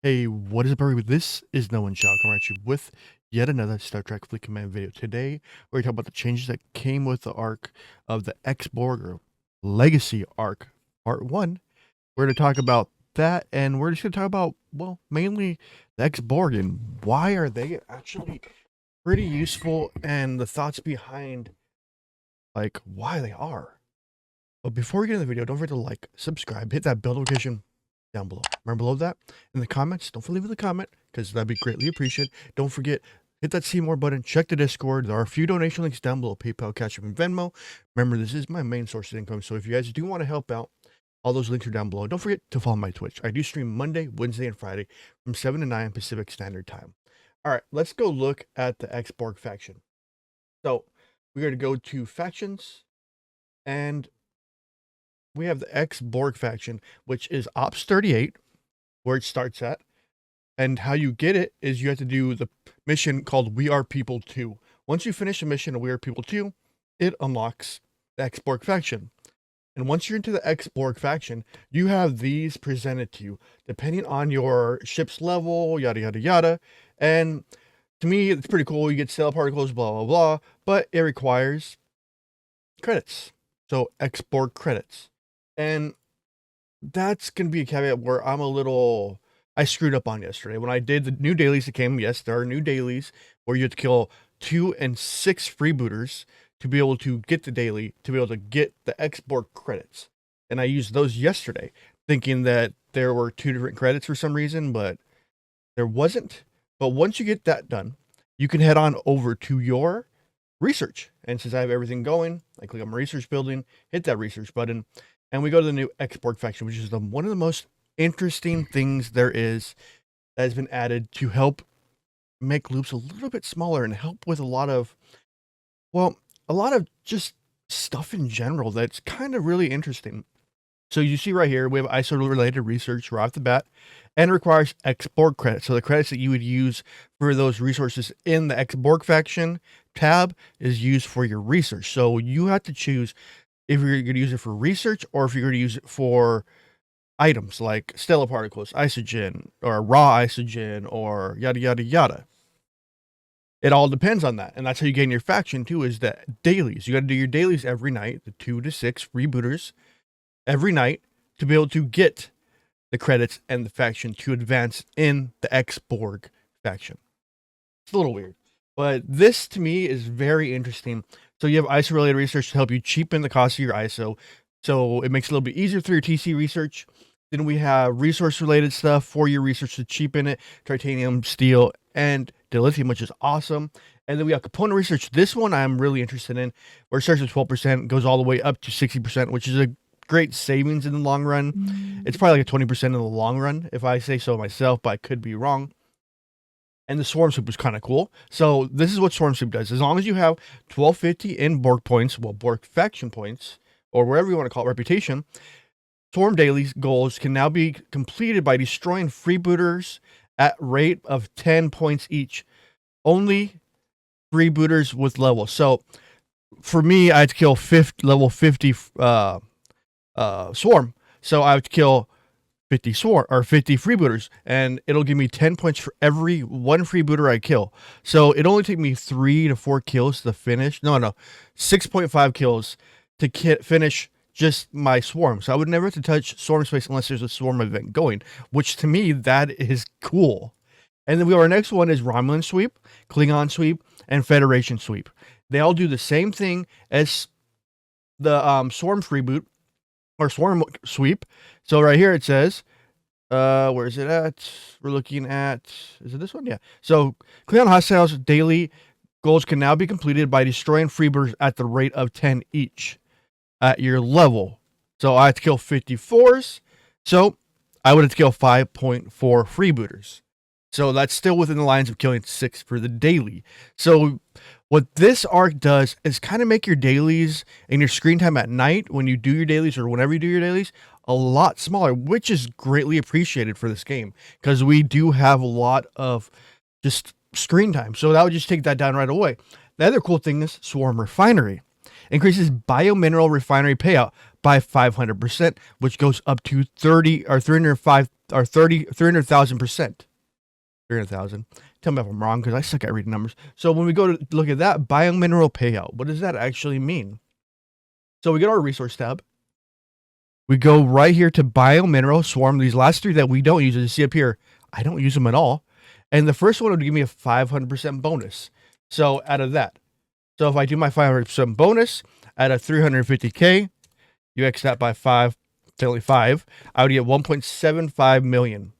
Hey, what is up, everybody? This is Nowonshall coming at you with yet another Star Trek Fleet Command video. Today, we're going to talk about the changes that came with the arc of the Ex-Borg or Legacy arc, Part 1. We're going to talk about that, and we're just going to talk about, well, mainly the Ex-Borg and why are they actually pretty useful and the thoughts behind, like, why they are. But before we get into the video, don't forget to like, subscribe, hit that bell notification down below. Remember below that in the comments. Don't forget to leave a comment because that'd be greatly appreciated. Don't forget, hit that see more button. Check the Discord. There are a few donation links down below: PayPal, Cashapp, and Venmo. Remember, this is my main source of income. So if you guys do want to help out, all those links are down below. Don't forget to follow my Twitch. I do stream Monday, Wednesday, and Friday from 7 to 9 Pacific Standard Time. All right, let's go look at the Ex-Borg faction. So we're going to go to factions, and we have the Ex-Borg faction, which is Ops 38, where it starts at. And how you get it is you have to do the mission called We Are People 2. Once you finish a mission of We Are People 2, it unlocks the Ex-Borg faction. And once you're into the Ex-Borg faction, you have these presented to you, depending on your ship's level, yada, yada, yada. And to me, it's pretty cool. You get stellar particles, blah, blah, blah. But it requires credits. So Ex-Borg credits. And that's going to be a caveat where I screwed up on yesterday. When I did the new dailies that came, yes, there are new dailies where you have to kill 2 and 6 freebooters to be able to get the daily, to be able to get the Ex-Borg credits. And I used those yesterday, thinking that there were 2 different credits for some reason, but there wasn't. But once you get that done, you can head on over to your research. And since I have everything going, I click on my research building, hit that research button, and we go to the new Ex-Borg faction, which is one of the most interesting things there is that has been added to help make loops a little bit smaller and help with a lot of just stuff in general that's kind of really interesting. So you see right here, we have ISO-related research right off the bat, and it requires Ex-Borg credits. So the credits that you would use for those resources in the Ex-Borg faction tab is used for your research. So you have to choose if you're going to use it for research or if you're going to use it for items like stellar particles, isogen, or raw isogen, or yada, yada, yada. It all depends on that. And that's how you get in your faction too, is that dailies. You got to do your dailies every night, the 2 to 6 rebooters every night, to be able to get the credits and the faction to advance in the Ex-Borg faction. It's a little weird, but this to me is very interesting. So you have ISO related research to help you cheapen the cost of your ISO. So it makes it a little bit easier through your TC research. Then we have resource related stuff for your research to cheapen it: titanium, steel, and dilithium, which is awesome. And then we have component research. This one I'm really interested in, where it starts at 12%, goes all the way up to 60%, which is a great savings in the long run. It's probably like a 20% in the long run, if I say so myself, but I could be wrong. And the Swarm Soup was kind of cool. So this is what Swarm Soup does. As long as you have 1250 in Borg points, well, Borg faction points, or wherever you want to call it, reputation, Swarm dailies goals can now be completed by destroying freebooters at rate of 10 points each. Only freebooters with level. So for me, I'd kill level 50 Swarm. So I would kill 50 Swarm or 50 freebooters, and it'll give me 10 points for every 1 freebooter I kill. So it only take me 3 to 4 kills to finish. No, 6.5 kills to finish just my Swarm. So I would never have to touch Swarm space unless there's a Swarm event going, which to me, that is cool. And then our next one is Romulan Sweep, Klingon Sweep, and Federation Sweep. They all do the same thing as the Swarm Freeboot or Swarm Sweep. So right here it says, where is it at? We're looking at, is it this one? Yeah. So Klingon hostiles daily goals can now be completed by destroying freebooters at the rate of 10 each at your level. So I have to kill 54s. So I would have to kill 5.4 freebooters. So that's still within the lines of killing 6 for the daily. So what this arc does is kind of make your dailies and your screen time at night when you do your dailies or whenever you do your dailies a lot smaller, which is greatly appreciated for this game because we do have a lot of just screen time. So that would just take that down right away. The other cool thing is Swarm Refinery. Increases biomineral refinery payout by 500%, which goes up to 305 or 300,000%. 300,000. Tell me if I'm wrong because I suck at reading numbers. So when we go to look at that biomineral payout, what does that actually mean? So we go to our resource tab. We go right here to biomineral swarm. These last three that we don't use, as you see up here, I don't use them at all. And the first one would give me a 500% bonus. So out of that, so if I do my 500% bonus at a 350K, you X that by 5, only 5, I would get 1.75 million.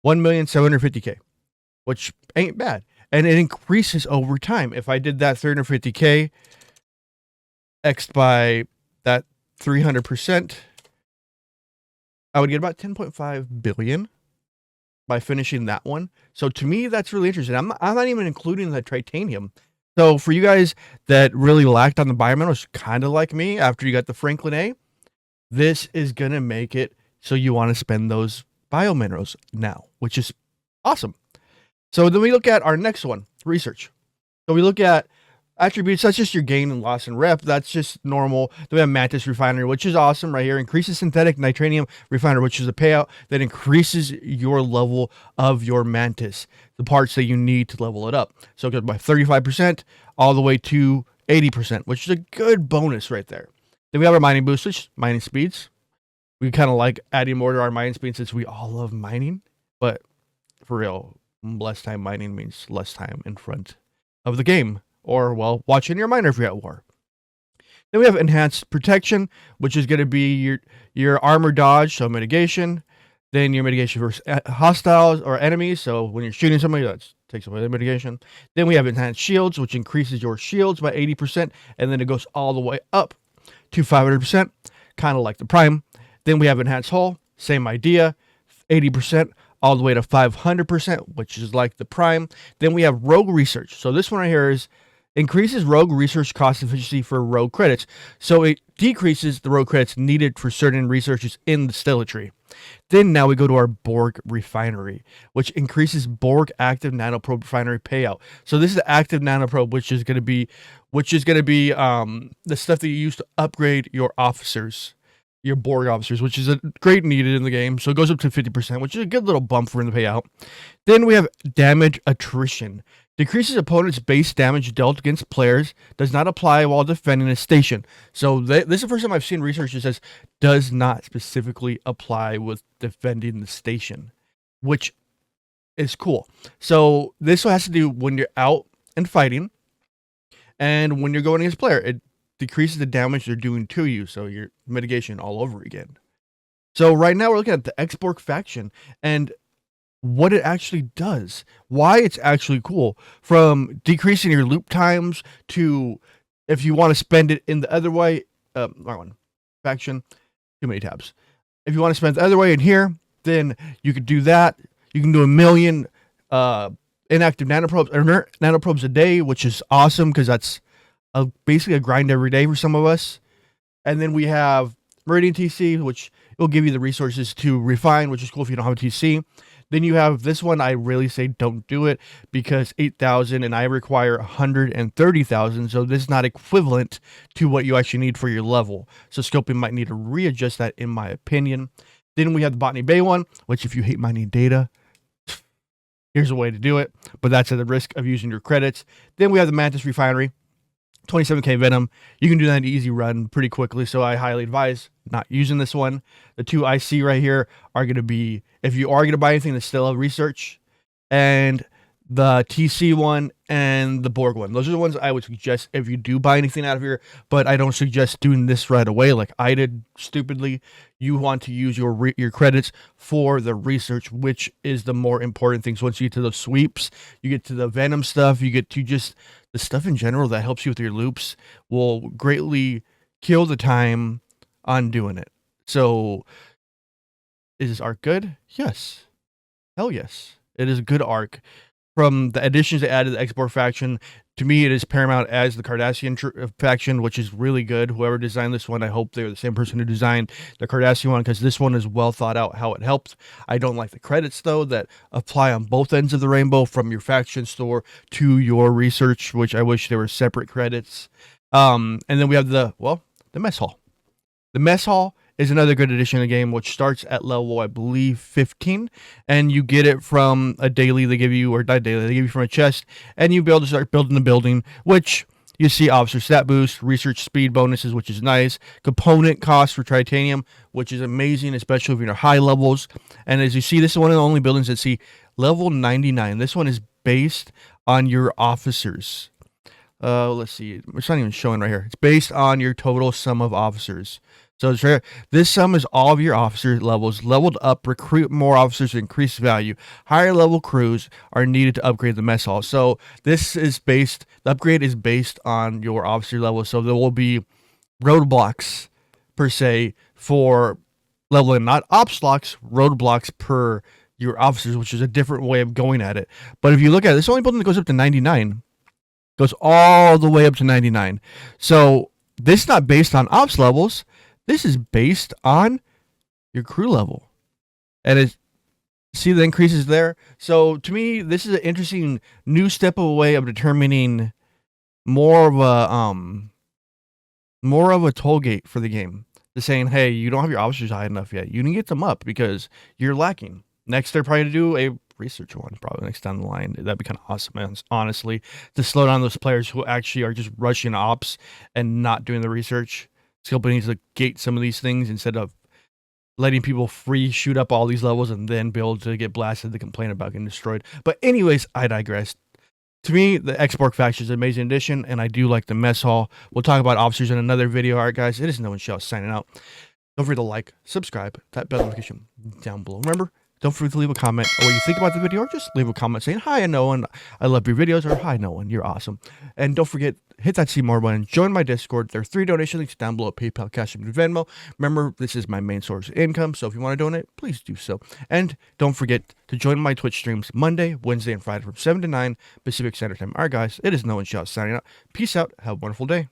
1,750K, which ain't bad. And it increases over time. If I did that 350K X'd by that 300%, I would get about 10.5 billion by finishing that one. So to me, that's really interesting. I'm not even including the titanium. So for you guys that really lacked on the biominerals, kind of like me, after you got the Franklin A, this is going to make it so you want to spend those biominerals now, which is awesome. So then we look at our next one, research. So we look at attributes, that's just your gain and loss and rep. That's just normal. Then we have Mantis Refinery, which is awesome right here. Increases synthetic nitranium refinery, which is a payout that increases your level of your Mantis, the parts that you need to level it up. So it goes by 35% all the way to 80%, which is a good bonus right there. Then we have our mining boost, which is mining speeds. We kind of like adding more to our mining speed since we all love mining. But for real, less time mining means less time in front of the game. Or, well, watching your miner if you're at war. Then we have enhanced protection, which is going to be your armor dodge, so mitigation. Then your mitigation versus hostiles or enemies. So when you're shooting somebody, that takes away the mitigation. Then we have enhanced shields, which increases your shields by 80%. And then it goes all the way up to 500%, kind of like the Prime. Then we have enhanced hull, same idea, 80%. All the way to 500%, which is like the Prime. Then we have rogue research. So this one right here is increases rogue research cost efficiency for rogue credits. So it decreases the rogue credits needed for certain researches in the Stella tree. Then now we go to our Borg refinery, which increases Borg active nanoprobe refinery payout. So this is the active nanoprobe, which is going to be the stuff that you use to upgrade your officers. Your Borg officers, which is a great needed in the game. So it goes up to 50%, which is a good little bump for in the payout. Then we have damage attrition. Decreases opponents' base damage dealt against players. Does not apply while defending a station. So this is the first time I've seen research that says does not specifically apply with defending the station, which is cool. So this has to do when you're out and fighting and when you're going against a player. It decreases the damage they're doing to you, so your mitigation all over again. So right now we're looking at the X-Borg faction and what it actually does, why it's actually cool, from decreasing your loop times to if you want to spend it in the other way, wrong one, faction, too many tabs. If you want to spend it the other way in here, then you could do that. You can do 1 million inactive nanoprobes a day, which is awesome because that's basically a grind every day for some of us. And then we have Meridian TC, which will give you the resources to refine, which is cool if you don't have a TC. Then you have this one. I really say don't do it because 8,000 and I require 130,000. So this is not equivalent to what you actually need for your level. So scoping might need to readjust that in my opinion. Then we have the Botany Bay one, which if you hate mining data, here's a way to do it. But that's at the risk of using your credits. Then we have the Mantis Refinery. 27K Venom. You can do that in an easy run pretty quickly, so I highly advise not using this one. The two I see right here are going to be, if you are going to buy anything, the Stella Research and the TC one and the Borg one. Those are the ones I would suggest if you do buy anything out of here, but I don't suggest doing this right away like I did stupidly. You want to use your credits for the research, which is the more important things. Once you get to those sweeps, you get to the Venom stuff, you get to just the stuff in general that helps you with your loops will greatly kill the time on doing it. So is this arc good? Yes. Hell yes. It is a good arc. From the additions they added to the X-Borg faction, to me it is paramount as the Cardassian faction, which is really good. Whoever designed this one, I hope they're the same person who designed the Cardassian one, because this one is well thought out how it helps. I don't like the credits, though, that apply on both ends of the rainbow, from your faction store to your research, which I wish there were separate credits. And then we have the mess hall. The mess hall is another good addition to the game, which starts at level, I believe, 15, and you get it from a daily they give you, or not daily, they give you from a chest, and you'll be able to start building the building, which you see officer stat boost, research speed bonuses, which is nice, component cost for titanium, which is amazing, especially if you're in high levels. And as you see, this is one of the only buildings that see level 99. This one is based on your officers. Let's see, it's not even showing right here. It's based on your total sum of officers. So it's right, this sum is all of your officer levels leveled up. Recruit more officers to increase value. Higher level crews are needed to upgrade the mess hall. So this is based, the upgrade is based on your officer level. So there will be roadblocks per se for leveling, not ops blocks, roadblocks per your officers, which is a different way of going at it. But if you look at it, this only building that goes up to 99, goes all the way up to 99. So this is not based on ops levels. This is based on your crew level. And it, see the increases there? So to me, this is an interesting new step away of determining more of a toll gate for the game. They're saying, hey, you don't have your officers high enough yet. You need to get them up because you're lacking. Next, they're probably to do a research one, probably next down the line. That'd be kind of awesome, honestly, to slow down those players who actually are just rushing ops and not doing the research. Skill needs to gate some of these things instead of letting people free shoot up all these levels and then be able to get blasted to complain about getting destroyed. But anyways, I digress. To me, the X-Borg faction is an amazing addition, and I do like the mess hall. We'll talk about officers in another video. All right, guys, it is Nowonshall signing out. Don't forget to like, subscribe, that bell notification down below. Remember, don't forget to leave a comment or what you think about the video, or just leave a comment saying, hi, Nowan, I love your videos, or hi, Nowan, you're awesome. And don't forget, hit that see more button, join my Discord. There are 3 donation links down below: PayPal, Cashapp, and Venmo. Remember, this is my main source of income, so if you want to donate, please do so. And don't forget to join my Twitch streams Monday, Wednesday, and Friday from 7 to 9 Pacific Standard Time. All right, guys, it is Nowonshall signing out. Peace out. Have a wonderful day.